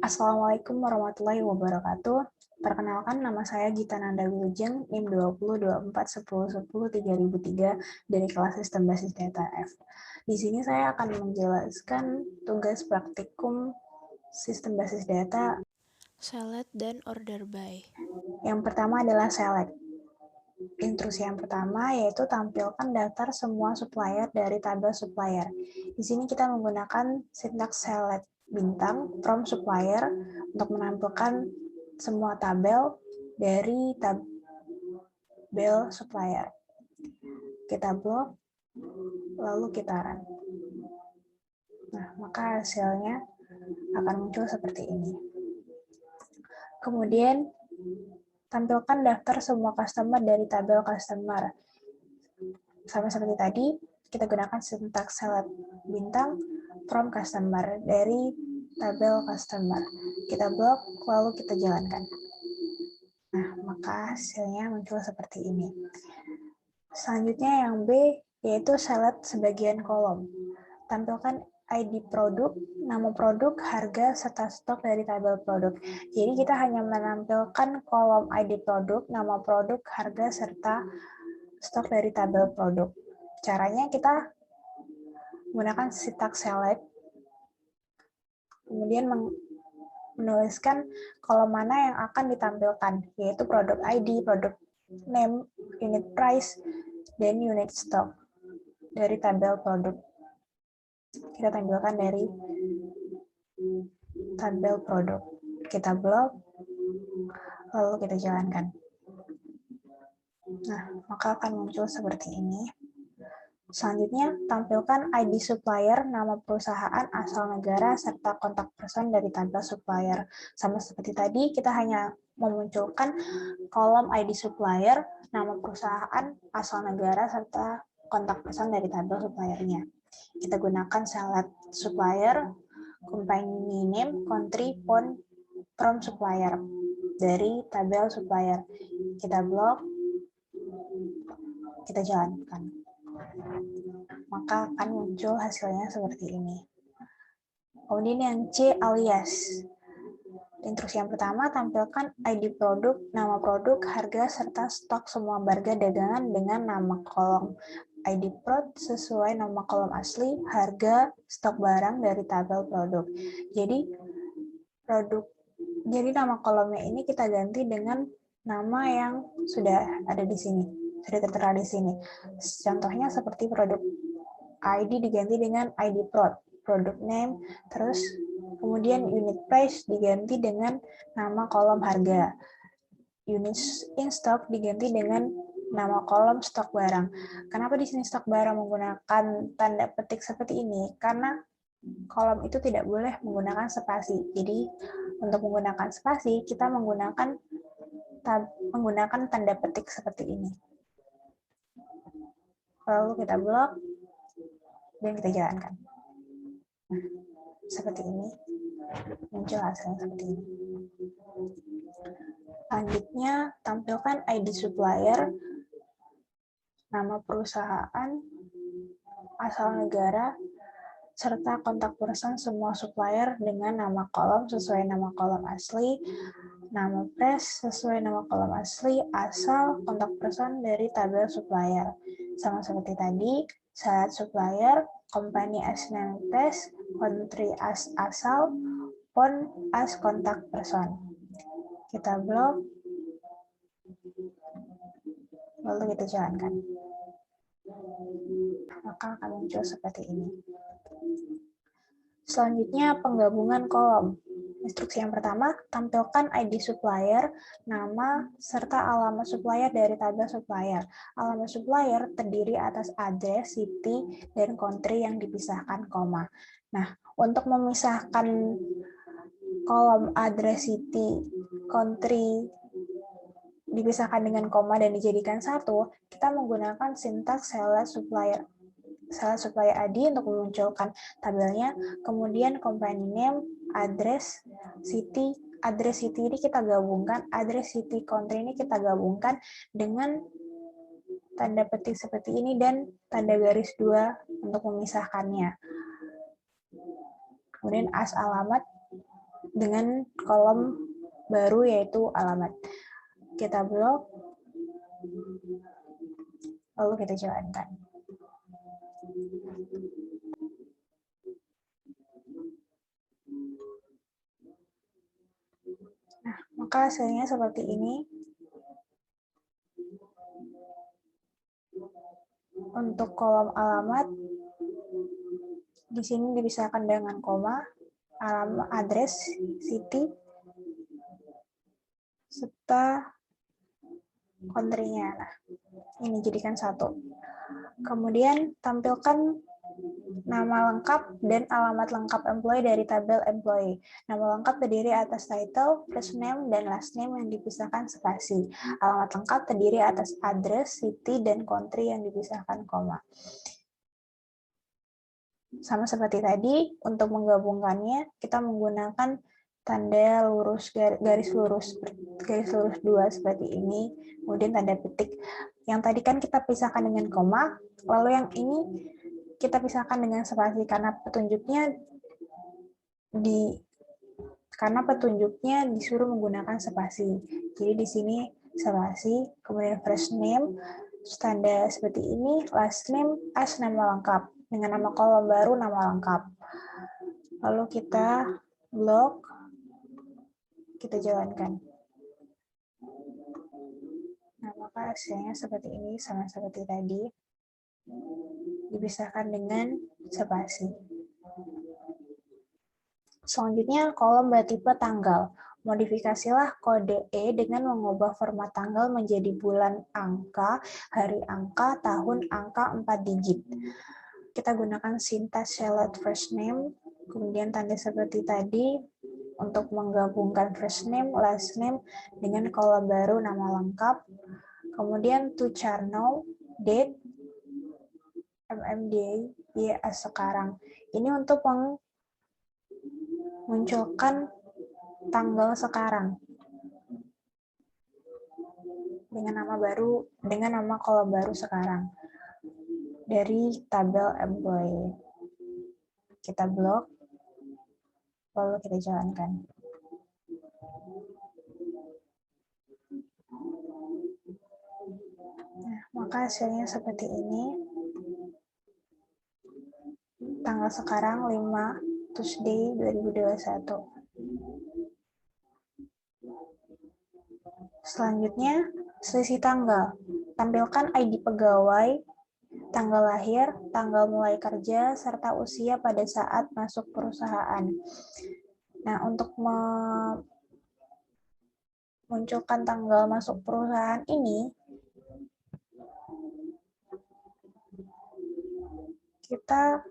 Assalamualaikum warahmatullahi wabarakatuh. Perkenalkan, nama saya Gita Nanda Wilujeng, NIM 202410103003 dari kelas Sistem Basis Data F. Di sini saya akan menjelaskan tugas praktikum Sistem Basis Data. Select dan order by. Yang pertama adalah select. Instruksi yang pertama yaitu tampilkan daftar semua supplier dari tabel supplier. Di sini kita menggunakan sintaks select bintang from supplier untuk menampilkan semua tabel dari tabel supplier. Kita blok, lalu kita run. Nah, maka hasilnya akan muncul seperti ini. Kemudian tampilkan daftar semua customer dari tabel customer. Sama seperti tadi, kita gunakan sintaks select bintang from customer dari tabel customer. Kita blok, lalu kita jalankan. Nah, maka hasilnya muncul seperti ini. Selanjutnya yang B, yaitu select sebagian kolom. Tampilkan ID produk, nama produk, harga, serta stok dari tabel produk. Jadi kita hanya menampilkan kolom ID produk, nama produk, harga, serta stok dari tabel produk. Caranya kita menggunakan sintaks select, kemudian menuliskan kolom mana yang akan ditampilkan, yaitu produk ID, produk name, unit price, dan unit stock dari tabel produk. Kita tampilkan dari tabel produk. Kita blok, lalu kita jalankan. Nah, maka akan muncul seperti ini. Selanjutnya, tampilkan ID supplier, nama perusahaan, asal negara, serta kontak person dari tabel supplier. Sama seperti tadi, kita hanya memunculkan kolom ID supplier, nama perusahaan, asal negara, serta kontak person dari tabel suppliernya. Kita gunakan select supplier, company name, country, phone, from supplier dari tabel supplier. Kita blok, kita jalankan. Maka akan muncul hasilnya seperti ini. Kemudian yang C, alias. Instruksi yang pertama, tampilkan ID produk, nama produk, harga, serta stok semua barga dagangan dengan nama kolom ID prod sesuai nama kolom asli, harga, stok barang dari tabel produk. Jadi nama kolomnya ini kita ganti dengan nama yang sudah ada di sini, sudah tertera di sini. Contohnya seperti produk ID diganti dengan ID prod, product name, terus kemudian unit price diganti dengan nama kolom harga. Unit in stock diganti dengan nama kolom stok barang. Kenapa di sini stok barang menggunakan tanda petik seperti ini? Karena kolom itu tidak boleh menggunakan spasi. Jadi untuk menggunakan spasi kita menggunakan tanda petik seperti ini. Lalu kita blok dan kita jalankan. Nah, seperti ini. Muncul hasilnya seperti ini. Selanjutnya, tampilkan ID supplier, nama perusahaan, asal negara, serta kontak person semua supplier dengan nama kolom sesuai nama kolom asli, nama press sesuai nama kolom asli, asal, kontak person dari tabel supplier. Sama seperti tadi, select supplier, company as name press, country as asal, phone as kontak person. Kita blok, lalu kita jalankan. Maka akan muncul seperti ini. Selanjutnya, penggabungan kolom. Instruksi yang pertama, tampilkan ID supplier, nama, serta alamat supplier dari tabel supplier. Alamat supplier terdiri atas address, city, dan country yang dipisahkan koma. Nah, untuk memisahkan kolom address, city, country dipisahkan dengan koma dan dijadikan satu, kita menggunakan sintaks select supplier ID untuk memunculkan tabelnya, kemudian company name, address city ini kita gabungkan, address city country ini kita gabungkan dengan tanda petik seperti ini dan tanda garis 2 untuk memisahkannya. Kemudian as alamat dengan kolom baru yaitu alamat. Kita blok, lalu kita jalankan. Nah, maka hasilnya seperti ini. Untuk kolom alamat, di sini dipisahkan dengan koma, alamat, address, city, serta country-nya. Nah, ini jadikan satu. Kemudian tampilkan nama lengkap dan alamat lengkap employee dari tabel employee. Nama lengkap terdiri atas title, first name, dan last name yang dipisahkan spasi. Alamat lengkap terdiri atas address, city, dan country yang dipisahkan koma. Sama seperti tadi, untuk menggabungkannya, kita menggunakan tanda lurus, garis lurus 2 seperti ini, kemudian tanda petik. Yang tadi kan kita pisahkan dengan koma, lalu yang ini kita pisahkan dengan spasi karena petunjuknya disuruh menggunakan spasi. Jadi di sini spasi, kemudian first name, tanda seperti ini, last name as nama lengkap, dengan nama kolom baru nama lengkap. Lalu kita blok, kita jalankan. Nah, maka hasilnya seperti ini, sama seperti tadi, dipisahkan dengan spasi. Selanjutnya, kolom bertipe tanggal. Modifikasilah kode E dengan mengubah format tanggal menjadi bulan angka, hari angka, tahun angka 4 digit. Kita gunakan sintaks select first name, kemudian tanda seperti tadi untuk menggabungkan first name, last name dengan kolom baru nama lengkap. Kemudian to char now, date, MMDA, as sekarang. Ini untuk munculkan tanggal sekarang dengan nama kolom baru sekarang dari tabel employee. Kita blok, lalu kita jalankan. Nah, maka hasilnya seperti ini. Tanggal sekarang 5 Tuesday 2021. Selanjutnya, selisih tanggal. Tampilkan ID pegawai, tanggal lahir, tanggal mulai kerja, serta usia pada saat masuk perusahaan. Nah, untuk memunculkan tanggal masuk perusahaan ini, kita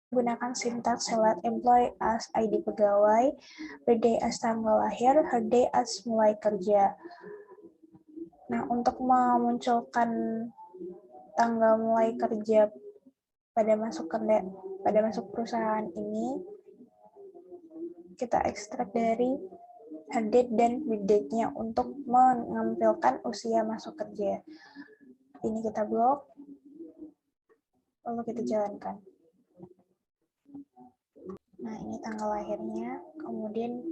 gunakan sintaks select employee as ID pegawai, birthday as tanggal lahir, her day as mulai kerja. Nah, untuk memunculkan tanggal mulai kerja pada masuk perusahaan ini, kita ekstrak dari her date dan birthday-nya untuk menampilkan usia masuk kerja. Ini kita blok, lalu kita jalankan. Nah, ini tanggal lahirnya, kemudian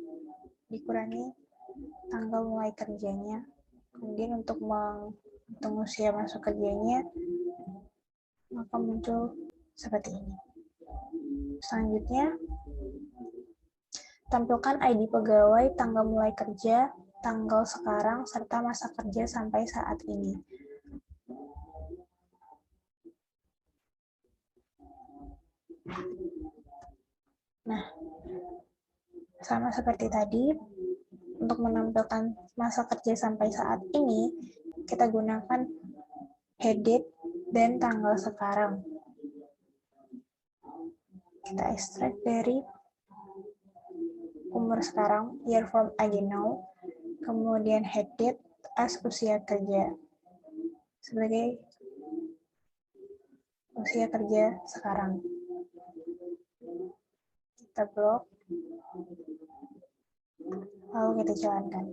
dikurangi tanggal mulai kerjanya. Kemudian untuk menghitung usia masuk kerjanya, maka muncul seperti ini. Selanjutnya, tampilkan ID pegawai, tanggal mulai kerja, tanggal sekarang, serta masa kerja sampai saat ini. Nah, sama seperti tadi, untuk menampilkan masa kerja sampai saat ini, kita gunakan head date dan tanggal sekarang. Kita ekstrak dari umur sekarang, year from ID now, kemudian head date as usia kerja sebagai usia kerja sekarang. Kita blok, lalu kita jalankan.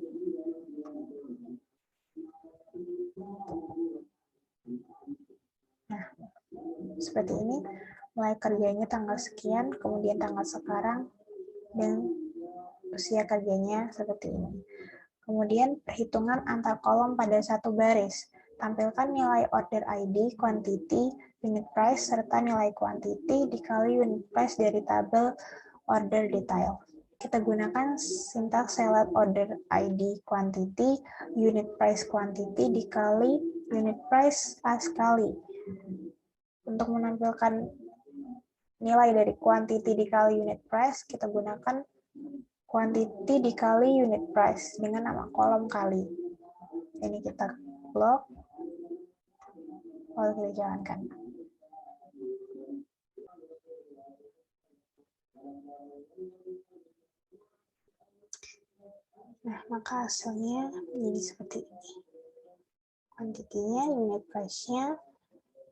seperti ini, mulai kerjanya tanggal sekian, kemudian tanggal sekarang, dan usia kerjanya seperti ini. Kemudian perhitungan antar kolom pada satu baris. Tampilkan nilai order ID, quantity, unit price, serta nilai quantity dikali unit price dari tabel order detail. Kita gunakan sintaks select order ID quantity, unit price quantity dikali unit price A sekali. Untuk menampilkan nilai dari quantity dikali unit price, kita gunakan quantity dikali unit price dengan nama kolom kali. Ini kita blok, lalu kita jalankan. Nah, maka hasilnya jadi seperti ini. Quantity-nya, unit price-nya,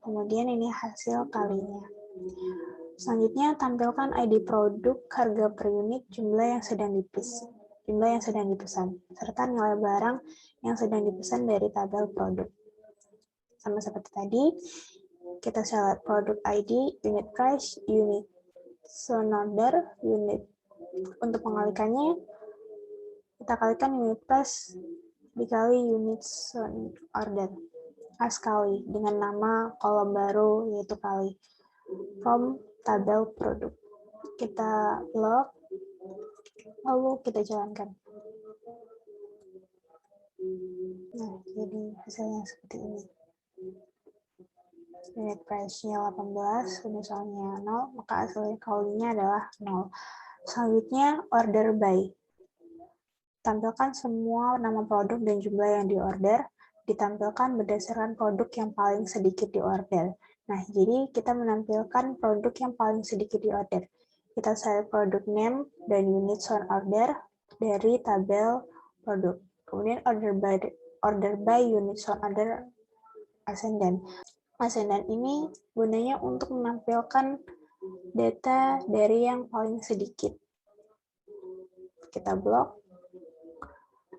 kemudian ini hasil kalinya. Selanjutnya, tampilkan ID produk, harga per unit, jumlah yang sedang dipesan, serta nilai barang yang sedang dipesan dari tabel produk. Sama seperti tadi, kita select produk ID, unit price, unit sold order, unit. Untuk mengalikannya, kita kalikan unit price dikali unit sold order A sekali dengan nama kolom baru yaitu kali from tabel produk. Kita blok, lalu kita jalankan. Nah, jadi hasilnya seperti ini. Unit price-nya 18, unit sold-nya 0, maka hasilnya kalinya adalah 0. Selanjutnya, order by. Tampilkan semua nama produk dan jumlah yang diorder, ditampilkan berdasarkan produk yang paling sedikit diorder. Nah, jadi kita menampilkan produk yang paling sedikit diorder. Kita select produk name dan unit sold order dari tabel produk. Kemudian order by unit sold order ascendant. Ascendant ini gunanya untuk menampilkan data dari yang paling sedikit. Kita blok,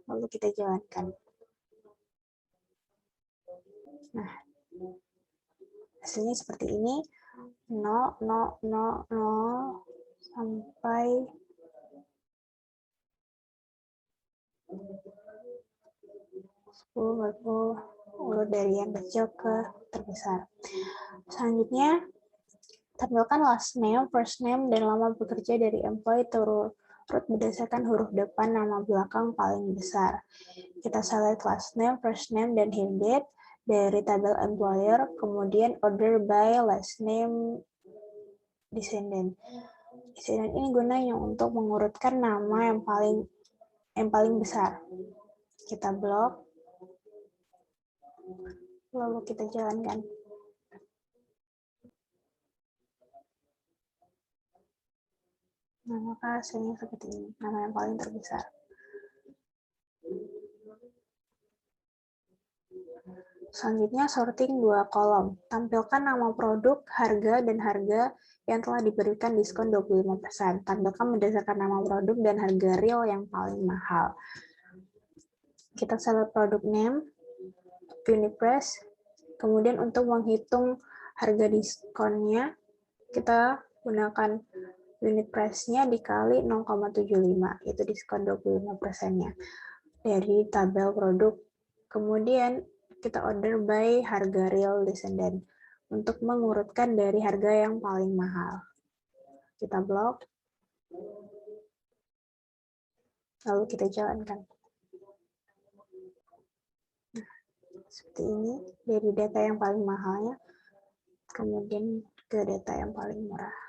lalu kita jalankan. Nah, hasilnya seperti ini, 0, 0, 0, 0, sampai 10, 20, urut dari yang kecil ke terbesar. Selanjutnya, tampilkan last name, first name, dan lama bekerja dari employee turut berdasarkan huruf depan nama belakang paling besar. Kita select last name, first name, dan hire date dari tabel employer, kemudian order by last name descendant. Descendant ini gunanya untuk mengurutkan nama yang paling besar. Kita blok, lalu kita jalankan. Nah, maka hasilnya seperti ini, nama yang paling terbesar. Selanjutnya, sorting 2 kolom. Tampilkan nama produk, harga, dan harga yang telah diberikan diskon 25%. Tampilkan berdasarkan nama produk dan harga real yang paling mahal. Kita select produk name, unit price, kemudian untuk menghitung harga diskonnya, kita gunakan unit price-nya dikali 0,75, itu diskon 25%-nya dari tabel produk. Kemudian kita order by harga real descendant untuk mengurutkan dari harga yang paling mahal. Kita blok, lalu kita jalankan. Nah, seperti ini, dari data yang paling mahalnya, kemudian ke data yang paling murah.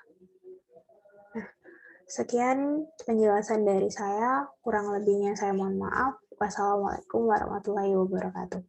Nah, sekian penjelasan dari saya, kurang lebihnya saya mohon maaf. Wassalamualaikum warahmatullahi wabarakatuh.